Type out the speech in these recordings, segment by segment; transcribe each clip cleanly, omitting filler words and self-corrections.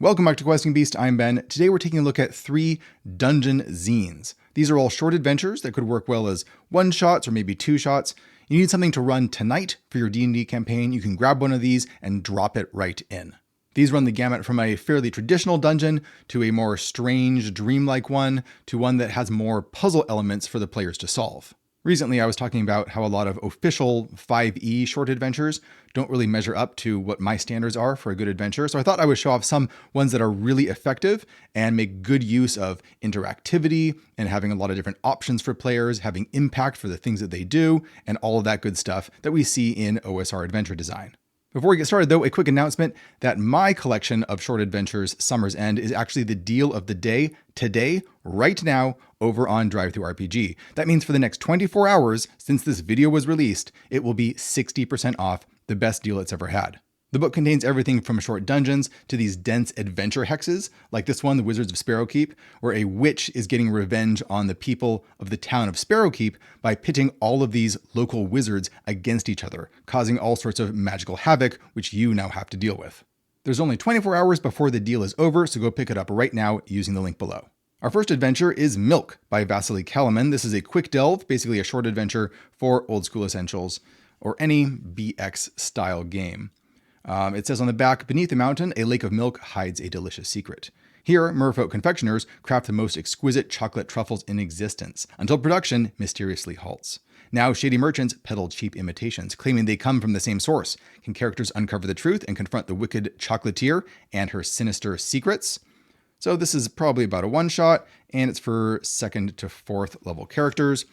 Welcome back to Questing Beast, I'm Ben. Today we're taking a look at 3 dungeon zenes. These are all short adventures that could work well as one-shots or maybe two-shots. You need something to run tonight for your D&D campaign, you can grab one of these and drop it right in. These run the gamut from a fairly traditional dungeon to a more strange, dreamlike one to one that has more puzzle elements for the players to solve. Recently, I was talking about how a lot of official 5e short adventures don't really measure up to what my standards are for a good adventure. So I thought I would show off some ones that are really effective and make good use of interactivity and having a lot of different options for players, having impact for the things that they do, and all of that good stuff that we see in OSR adventure design. Before we get started though, a quick announcement that my collection of short adventures, Summer's End, is actually the deal of the day today, right now, over on DriveThruRPG. That means for the next 24 hours, since this video was released, it will be 60% off, the best deal it's ever had. The book contains everything from short dungeons to these dense adventure hexes, like this one, The Wizards of Sparrowkeep, where a witch is getting revenge on the people of the town of Sparrowkeep by pitting all of these local wizards against each other, causing all sorts of magical havoc, which you now have to deal with. There's only 24 hours before the deal is over, so go pick it up right now using the link below. Our first adventure is Milk by Vaseli Calaman. This is a quick delve, basically a short adventure for old school essentials, or any BX style game. It says on the back, beneath the mountain, a lake of milk hides a delicious secret. Here, merfolk confectioners craft the most exquisite chocolate truffles in existence, until production mysteriously halts. Now, shady merchants peddle cheap imitations, claiming they come from the same source. Can characters uncover the truth and confront the wicked chocolatier and her sinister secrets? So this is probably about a one-shot, and it's for 2nd to 4th level characters.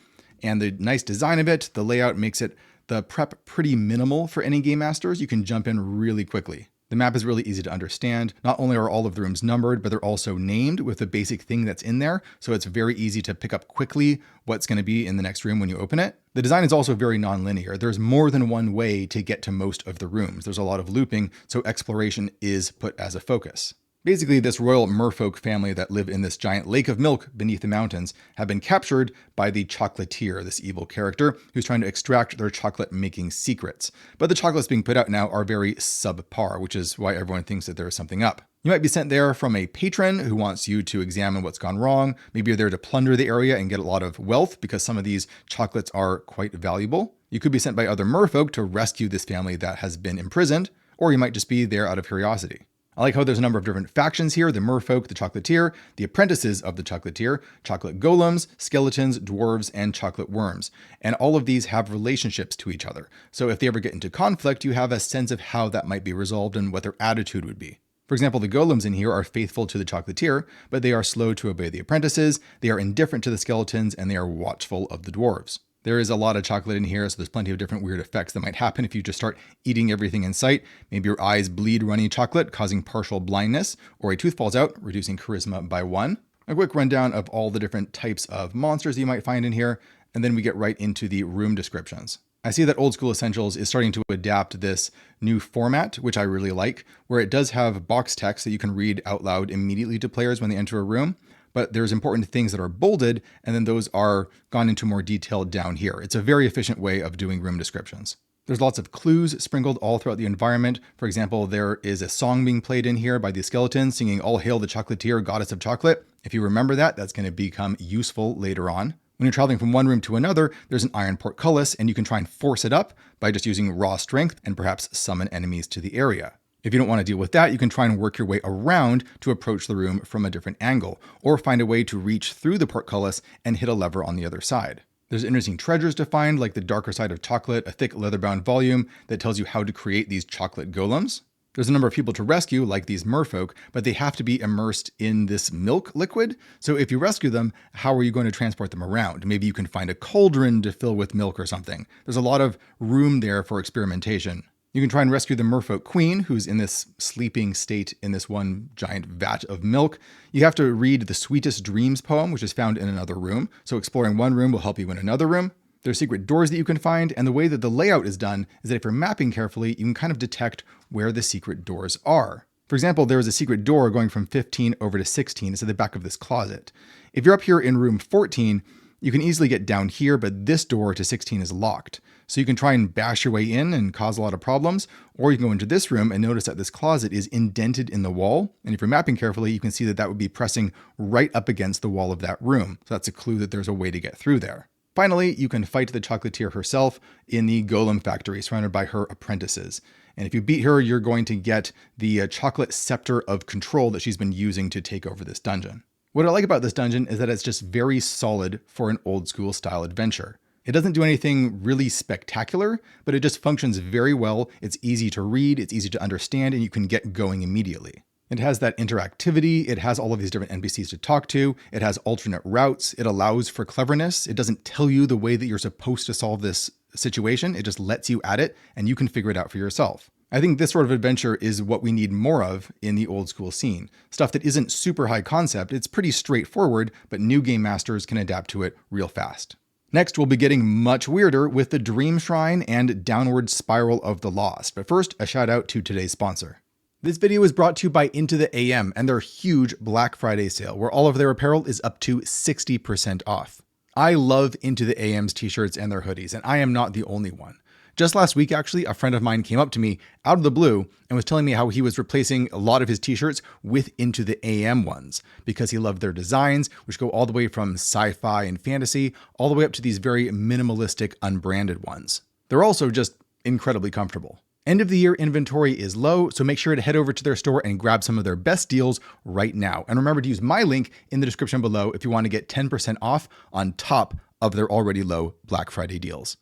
And the nice design of it, the layout makes it the prep pretty minimal for any game masters. You can jump in really quickly. The map is really easy to understand. Not only are all of the rooms numbered, but they're also named with the basic thing that's in there. So it's very easy to pick up quickly what's going to be in the next room when you open it. The design is also very non-linear. There's more than one way to get to most of the rooms. There's a lot of looping, so exploration is put as a focus. Basically, this royal merfolk family that live in this giant lake of milk beneath the mountains have been captured by the chocolatier, this evil character who's trying to extract their chocolate making secrets. But the chocolates being put out now are very subpar, which is why everyone thinks that there is something up. You might be sent there from a patron who wants you to examine what's gone wrong. Maybe you're there to plunder the area and get a lot of wealth because some of these chocolates are quite valuable. You could be sent by other merfolk to rescue this family that has been imprisoned, or you might just be there out of curiosity. I like how there's a number of different factions here: the merfolk, the chocolatier, the apprentices of the chocolatier, chocolate golems, skeletons, dwarves, and chocolate worms. And all of these have relationships to each other. So if they ever get into conflict, you have a sense of how that might be resolved and what their attitude would be. For example, the golems in here are faithful to the chocolatier, but they are slow to obey the apprentices, they are indifferent to the skeletons, and they are watchful of the dwarves. There is a lot of chocolate in here, so there's plenty of different weird effects that might happen if you just start eating everything in sight. Maybe your eyes bleed runny chocolate, causing partial blindness, or a tooth falls out, reducing charisma by 1. A quick rundown of all the different types of monsters you might find in here, and then we get right into the room descriptions. I see that Old School Essentials is starting to adapt this new format, which I really like, where it does have box text that you can read out loud immediately to players when they enter a room. But there's important things that are bolded, and then those are gone into more detail down here. It's a very efficient way of doing room descriptions. There's lots of clues sprinkled all throughout the environment. For example, there is a song being played in here by the skeletons singing "All Hail the Chocolatier, Goddess of Chocolate." If you remember that, that's going to become useful later on. When you're traveling from one room to another, there's an iron portcullis, and you can try and force it up by just using raw strength and perhaps summon enemies to the area. If you don't want to deal with that, you can try and work your way around to approach the room from a different angle, or find a way to reach through the portcullis and hit a lever on the other side. There's interesting treasures to find, like the darker side of chocolate, a thick leather-bound volume that tells you how to create these chocolate golems. There's a number of people to rescue, like these merfolk, but they have to be immersed in this milk liquid. So if you rescue them, how are you going to transport them around? Maybe you can find a cauldron to fill with milk or something. There's a lot of room there for experimentation. You can try and rescue the merfolk queen, who's in this sleeping state in this one giant vat of milk. You have to read the Sweetest Dreams poem, which is found in another room. So exploring one room will help you in another room. There's secret doors that you can find, and the way that the layout is done is that if you're mapping carefully, you can kind of detect where the secret doors are. For example, there is a secret door going from 15 over to 16. It's at the back of this closet. If you're up here in room 14, You can easily get down here, but this door to 16 is locked. So you can try and bash your way in and cause a lot of problems, or you can go into this room and notice that this closet is indented in the wall. And if you're mapping carefully, you can see that that would be pressing right up against the wall of that room. So that's a clue that there's a way to get through there. Finally, you can fight the chocolatier herself in the golem factory, surrounded by her apprentices. And if you beat her, you're going to get the chocolate scepter of control that she's been using to take over this dungeon. What I like about this dungeon is that it's just very solid for an old school style adventure. It doesn't do anything really spectacular, but it just functions very well. It's easy to read, it's easy to understand, and you can get going immediately. It has that interactivity, it has all of these different NPCs to talk to, it has alternate routes, it allows for cleverness, it doesn't tell you the way that you're supposed to solve this situation, it just lets you at it, and you can figure it out for yourself. I think this sort of adventure is what we need more of in the old school scene. Stuff that isn't super high concept, it's pretty straightforward, but new game masters can adapt to it real fast. Next, we'll be getting much weirder with the Dream Shrine and Downward Spiral of the Lost. But first, a shout out to today's sponsor. This video is brought to you by Into the AM and their huge Black Friday sale, where all of their apparel is up to 60% off. I love Into the AM's t-shirts and their hoodies, and I am not the only one. Just last week, actually, a friend of mine came up to me out of the blue and was telling me how he was replacing a lot of his t-shirts with Into the AM ones because he loved their designs, which go all the way from sci-fi and fantasy, all the way up to these very minimalistic, unbranded ones. They're also just incredibly comfortable. End of the year inventory is low, so make sure to head over to their store and grab some of their best deals right now. And remember to use my link in the description below if you want to get 10% off on top of their already low Black Friday deals.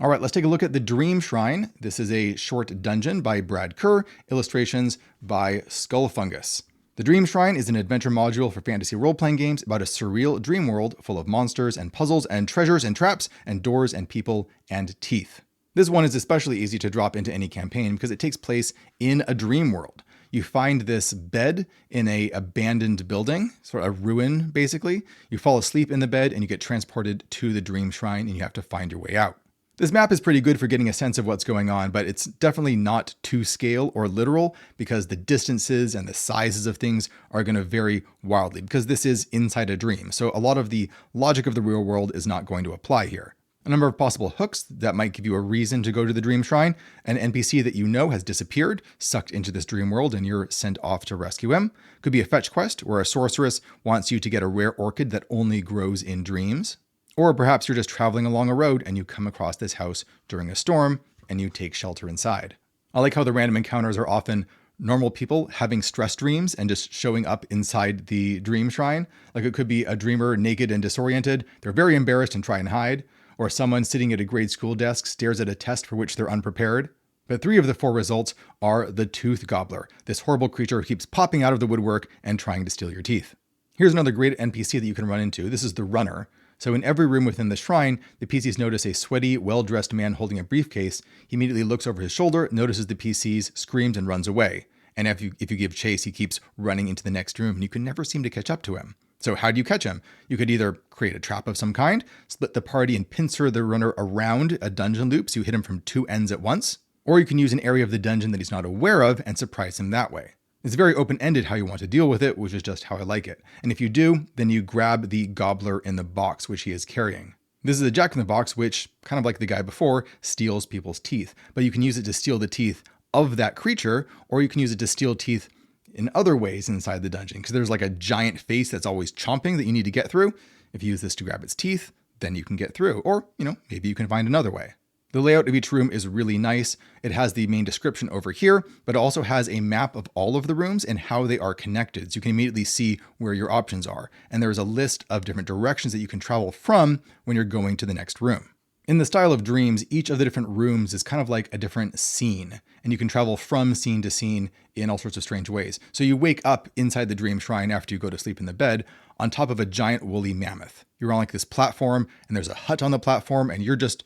All right, let's take a look at the Dream Shrine. This is a short dungeon by Brad Kerr, illustrations by Skullfungus. The Dream Shrine is an adventure module for fantasy role-playing games about a surreal dream world full of monsters and puzzles and treasures and traps and doors and people and teeth. This one is especially easy to drop into any campaign because it takes place in a dream world. You find this bed in an abandoned building, sort of a ruin, basically. You fall asleep in the bed and you get transported to the Dream Shrine and you have to find your way out. This map is pretty good for getting a sense of what's going on, but it's definitely not to scale or literal because the distances and the sizes of things are going to vary wildly because this is inside a dream. So a lot of the logic of the real world is not going to apply here. A number of possible hooks that might give you a reason to go to the Dream Shrine. An NPC that you know has disappeared, sucked into this dream world, and you're sent off to rescue him. Could be a fetch quest where a sorceress wants you to get a rare orchid that only grows in dreams. Or perhaps you're just traveling along a road and you come across this house during a storm and you take shelter inside. I like how the random encounters are often normal people having stress dreams and just showing up inside the Dream Shrine. Like it could be a dreamer naked and disoriented. They're very embarrassed and try and hide. Or someone sitting at a grade school desk stares at a test for which they're unprepared. But 3 of the 4 results are the Tooth Gobbler. This horrible creature keeps popping out of the woodwork and trying to steal your teeth. Here's another great NPC that you can run into. This is the Runner. So in every room within the shrine, the PCs notice a sweaty, well-dressed man holding a briefcase. He immediately looks over his shoulder, notices the PCs, screams, and runs away. And if you give chase, he keeps running into the next room, and you can never seem to catch up to him. So how do you catch him? You could either create a trap of some kind, split the party and pincer the runner around a dungeon loop so you hit him from 2 ends at once, or you can use an area of the dungeon that he's not aware of and surprise him that way. It's very open-ended how you want to deal with it, which is just how I like it. And if you do, then you grab the gobbler in the box, which he is carrying. This is a jack-in-the-box, which, kind of like the guy before, steals people's teeth. But you can use it to steal the teeth of that creature, or you can use it to steal teeth in other ways inside the dungeon. Because there's like a giant face that's always chomping that you need to get through. If you use this to grab its teeth, then you can get through. Or, maybe you can find another way. The layout of each room is really nice. It has the main description over here, but it also has a map of all of the rooms and how they are connected. So you can immediately see where your options are. And there's a list of different directions that you can travel from when you're going to the next room. In the style of dreams, each of the different rooms is kind of like a different scene, and you can travel from scene to scene in all sorts of strange ways. So you wake up inside the Dream Shrine after you go to sleep in the bed on top of a giant woolly mammoth. You're on like this platform, and there's a hut on the platform, and you're just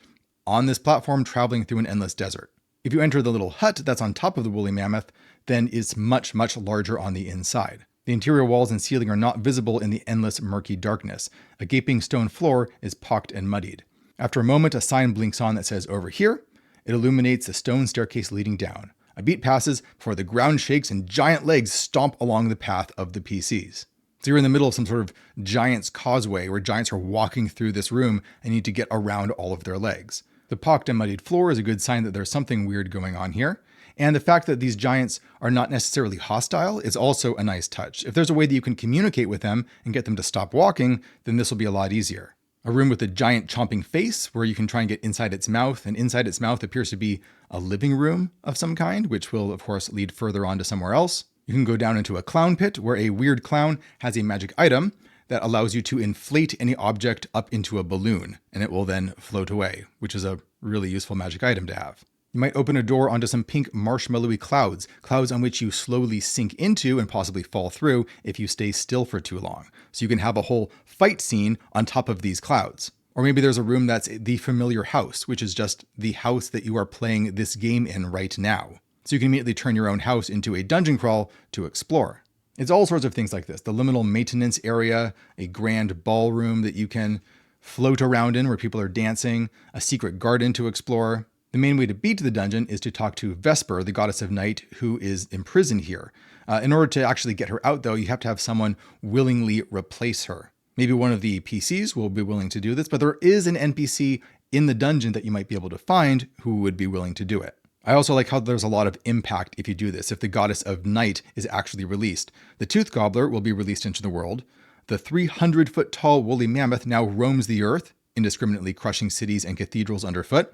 on this platform traveling through an endless desert. If you enter the little hut that's on top of the woolly mammoth, then it's much, much larger on the inside. The interior walls and ceiling are not visible in the endless murky darkness. A gaping stone floor is pocked and muddied. After a moment, a sign blinks on that says "Over here." It illuminates the stone staircase leading down. A beat passes before the ground shakes and giant legs stomp along the path of the PCs. So you're in the middle of some sort of giant's causeway where giants are walking through this room and you need to get around all of their legs. The pocked and muddied floor is a good sign that there's something weird going on here. And the fact that these giants are not necessarily hostile is also a nice touch. If there's a way that you can communicate with them and get them to stop walking, then this will be a lot easier. A room with a giant chomping face where you can try and get inside its mouth, and inside its mouth appears to be a living room of some kind, which will of course lead further on to somewhere else. You can go down into a clown pit where a weird clown has a magic item that allows you to inflate any object up into a balloon, and it will then float away, which is a really useful magic item to have. You might open a door onto some pink marshmallowy clouds on which you slowly sink into and possibly fall through if you stay still for too long. So you can have a whole fight scene on top of these clouds. Or maybe there's a room that's the familiar house, which is just the house that you are playing this game in right now. So you can immediately turn your own house into a dungeon crawl to explore. It's all sorts of things like this. The liminal maintenance area, a grand ballroom that you can float around in where people are dancing, a secret garden to explore. The main way to beat the dungeon is to talk to Vesper, the goddess of night, who is imprisoned here. In order to actually get her out, though, you have to have someone willingly replace her. Maybe one of the PCs will be willing to do this, but there is an NPC in the dungeon that you might be able to find who would be willing to do it. I also like how there's a lot of impact if you do this. If the goddess of night is actually released, the Tooth Gobbler will be released into the world. The 300-foot tall woolly mammoth now roams the earth, indiscriminately crushing cities and cathedrals underfoot.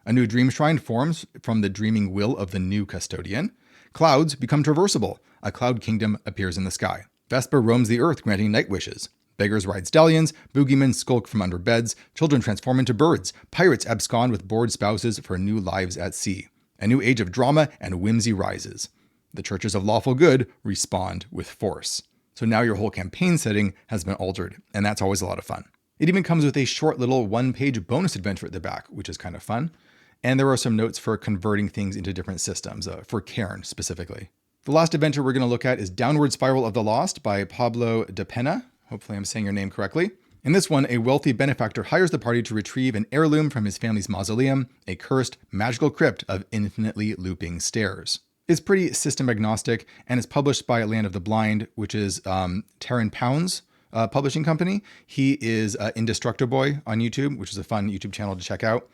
A new dream shrine forms from the dreaming will of the new custodian. Clouds become traversable. A cloud kingdom appears in the sky. Vesper roams the earth, granting night wishes. Beggars ride stallions. Boogeymen skulk from under beds. Children transform into birds. Pirates abscond with bored spouses for new lives at sea. A new age of drama and whimsy rises. The churches of lawful good respond with force. So now your whole campaign setting has been altered, and that's always a lot of fun. It even comes with a short little one-page bonus adventure at the back, which is kind of fun. And there are some notes for converting things into different systems, for Kerr specifically. The last adventure we're going to look at is Downward Spiral of the Lost by Pablo de Pena. Hopefully I'm saying your name correctly. In this one, a wealthy benefactor hires the party to retrieve an heirloom from his family's mausoleum, a cursed magical crypt of infinitely looping stairs. It's pretty system agnostic and is published by Land of the Blind, which is Taryn Pound's publishing company. He is Indestructiboy on YouTube, which is a fun YouTube channel to check out.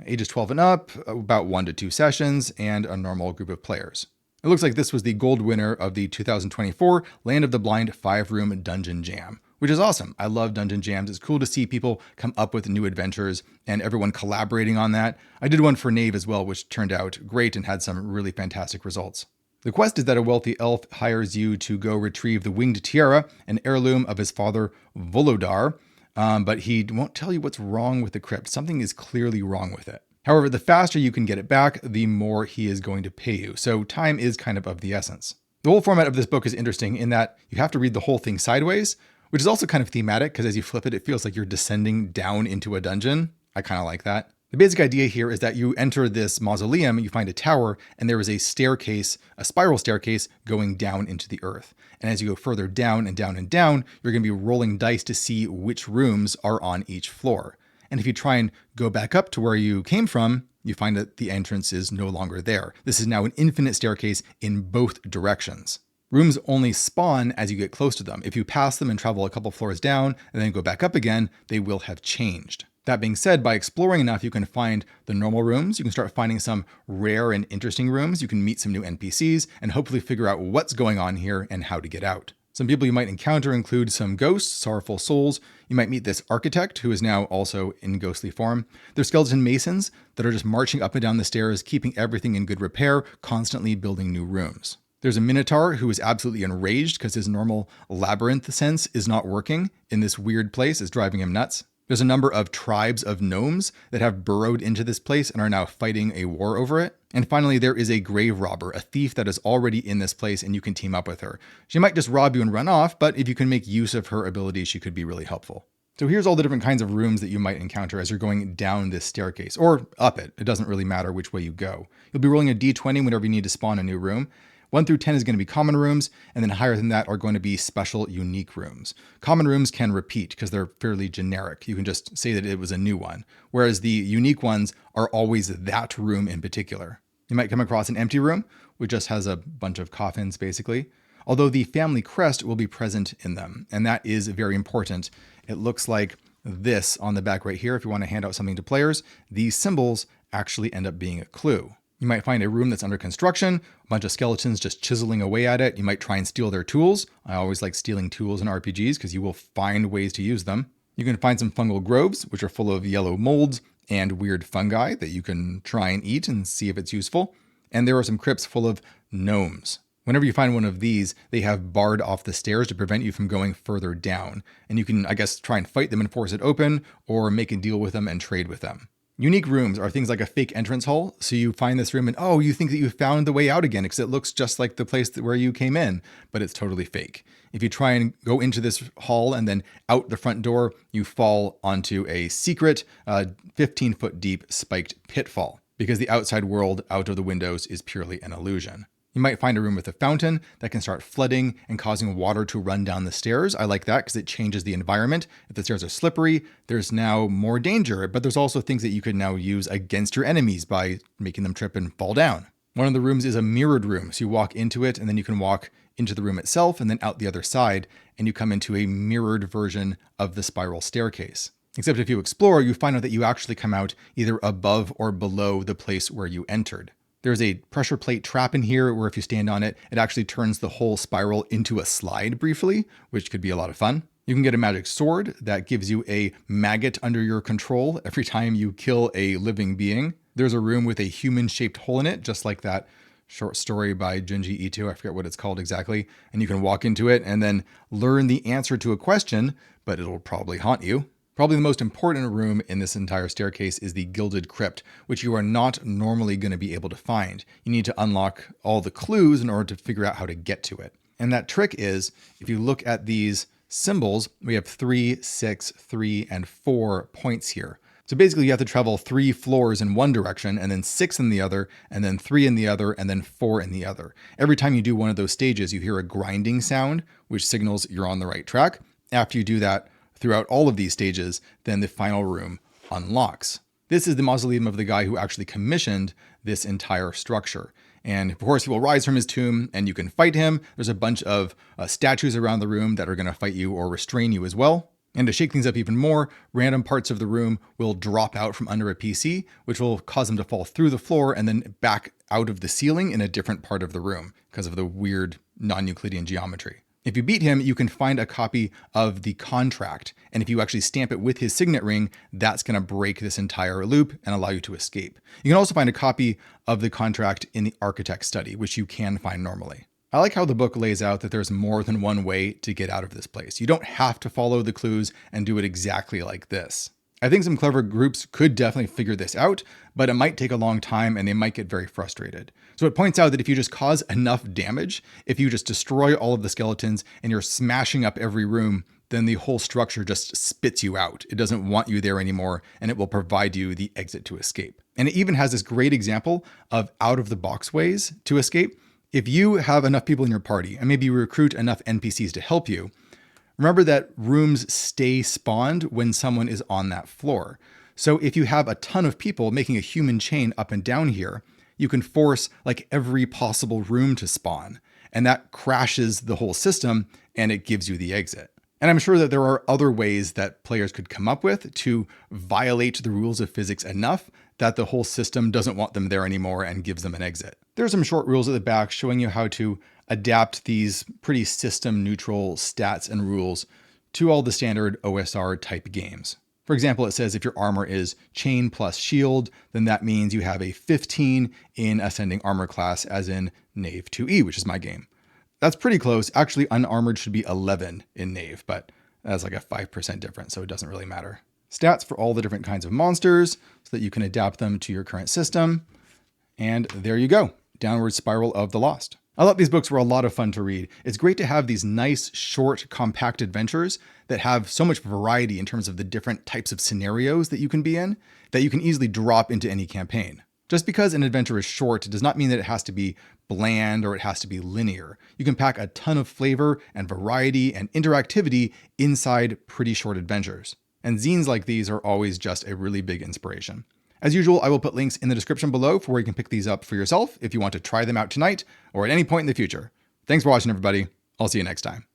Ages 12 and up, about 1 to 2 sessions, and a normal group of players. It looks like this was the gold winner of the 2024 Land of the Blind 5-room Dungeon Jam, which is awesome. I love dungeon jams. It's cool to see people come up with new adventures and everyone collaborating on that. I did one for Knave as well, which turned out great and had some really fantastic results. The quest is that a wealthy elf hires you to go retrieve the winged tiara, an heirloom of his father Volodar, but he won't tell you what's wrong with the crypt. Something is clearly wrong with it. However, the faster you can get it back, the more he is going to pay you. So time is kind of the essence. The whole format of this book is interesting in that you have to read the whole thing sideways, which is also kind of thematic because as you flip it, it feels like you're descending down into a dungeon. I kind of like that. The basic idea here is that you enter this mausoleum, you find a tower, and there is a staircase, a spiral staircase going down into the earth. And as you go further down and down and down, you're going to be rolling dice to see which rooms are on each floor. And if you try and go back up to where you came from, you find that the entrance is no longer there. This is now an infinite staircase in both directions. Rooms only spawn as you get close to them. If you pass them and travel a couple floors down and then go back up again, they will have changed. That being said, by exploring enough, you can find the normal rooms. You can start finding some rare and interesting rooms. You can meet some new NPCs and hopefully figure out what's going on here and how to get out. Some people you might encounter include some ghosts, sorrowful souls. You might meet this architect who is now also in ghostly form. There's skeleton masons that are just marching up and down the stairs, keeping everything in good repair, constantly building new rooms. There's a minotaur who is absolutely enraged because his normal labyrinth sense is not working in this weird place. It's driving him nuts. There's a number of tribes of gnomes that have burrowed into this place and are now fighting a war over it. And finally, there is a grave robber, a thief that is already in this place and you can team up with her. She might just rob you and run off, but if you can make use of her abilities, she could be really helpful. So here's all the different kinds of rooms that you might encounter as you're going down this staircase, or up it. It doesn't really matter which way you go. You'll be rolling a d20 whenever you need to spawn a new room. 1 through 10 is going to be common rooms, and then higher than that are going to be special, unique rooms. Common rooms can repeat because they're fairly generic. You can just say that it was a new one, whereas the unique ones are always that room in particular. You might come across an empty room, which just has a bunch of coffins, basically. although the family crest will be present in them, and that is very important. It looks like this on the back right here. If you want to hand out something to players, these symbols actually end up being a clue. You might find a room that's under construction, a bunch of skeletons just chiseling away at it. You might try and steal their tools. I always like stealing tools in RPGs because you will find ways to use them. You can find some fungal groves, which are full of yellow molds and weird fungi that you can try and eat and see if it's useful. And there are some crypts full of gnomes. Whenever you find one of these, they have barred off the stairs to prevent you from going further down. And you can, I guess, try and fight them and force it open, or make a deal with them and trade with them. Unique rooms are things like a fake entrance hall. So you find this room and, oh, you think that you found the way out again because it looks just like the place where you came in, but it's totally fake. If you try and go into this hall and then out the front door, you fall onto a secret 15-foot deep spiked pitfall because the outside world out of the windows is purely an illusion. You might find a room with a fountain that can start flooding and causing water to run down the stairs. I like that because it changes the environment. If the stairs are slippery, there's now more danger, but there's also things that you could now use against your enemies by making them trip and fall down. One of the rooms is a mirrored room. So you walk into it and then you can walk into the room itself and then out the other side, and you come into a mirrored version of the spiral staircase. Except if you explore, you find out that you actually come out either above or below the place where you entered. There's a pressure plate trap in here where if you stand on it, it actually turns the whole spiral into a slide briefly, which could be a lot of fun. You can get a magic sword that gives you a maggot under your control every time you kill a living being. There's a room with a human-shaped hole in it, just like that short story by Junji Ito. I forget what it's called exactly. And you can walk into it and then learn the answer to a question, but it'll probably haunt you. Probably the most important room in this entire staircase is the Gilded Crypt, which you are not normally going to be able to find. You need to unlock all the clues in order to figure out how to get to it. And that trick is, if you look at these symbols, we have 3, 6, 3, and 4 points here. So basically you have to travel 3 floors in one direction, and then 6 in the other, and then 3 in the other, and then 4 in the other. Every time you do one of those stages, you hear a grinding sound, which signals you're on the right track. After you do that, throughout all of these stages, then the final room unlocks. This is the mausoleum of the guy who actually commissioned this entire structure. And of course, he will rise from his tomb and you can fight him. There's a bunch of statues around the room that are going to fight you or restrain you as well. And to shake things up even more, random parts of the room will drop out from under a PC, which will cause them to fall through the floor and then back out of the ceiling in a different part of the room because of the weird non-Euclidean geometry. If you beat him, you can find a copy of the contract. And if you actually stamp it with his signet ring, that's going to break this entire loop and allow you to escape. You can also find a copy of the contract in the architect study, which you can find normally. I like how the book lays out that there's more than one way to get out of this place. You don't have to follow the clues and do it exactly like this. I think some clever groups could definitely figure this out, but it might take a long time and they might get very frustrated. So it points out that if you just cause enough damage, if you just destroy all of the skeletons and you're smashing up every room, then the whole structure just spits you out. It doesn't want you there anymore, and it will provide you the exit to escape. And it even has this great example of out-of-the-box ways to escape. If you have enough people in your party, and maybe you recruit enough NPCs to help you, remember that rooms stay spawned when someone is on that floor. So if you have a ton of people making a human chain up and down here, you can force like every possible room to spawn, and that crashes the whole system and it gives you the exit. And I'm sure that there are other ways that players could come up with to violate the rules of physics enough that the whole system doesn't want them there anymore and gives them an exit. There are some short rules at the back showing you how to adapt these pretty system neutral stats and rules to all the standard OSR type games. For example, it says if your armor is chain plus shield, then that means you have a 15 in ascending armor class, as in Knave 2E, which is my game. That's pretty close. Actually, unarmored should be 11 in Knave, but that's like a 5% difference, so it doesn't really matter. Stats for all the different kinds of monsters so that you can adapt them to your current system. And there you go. Downward Spiral of the Lost. I thought these books were a lot of fun to read. It's great to have these nice, short, compact adventures that have so much variety in terms of the different types of scenarios that you can be in, that you can easily drop into any campaign. Just because an adventure is short does not mean that it has to be bland or it has to be linear. You can pack a ton of flavor and variety and interactivity inside pretty short adventures. And zines like these are always just a really big inspiration. As usual, I will put links in the description below for where you can pick these up for yourself if you want to try them out tonight or at any point in the future. Thanks for watching, everybody. I'll see you next time.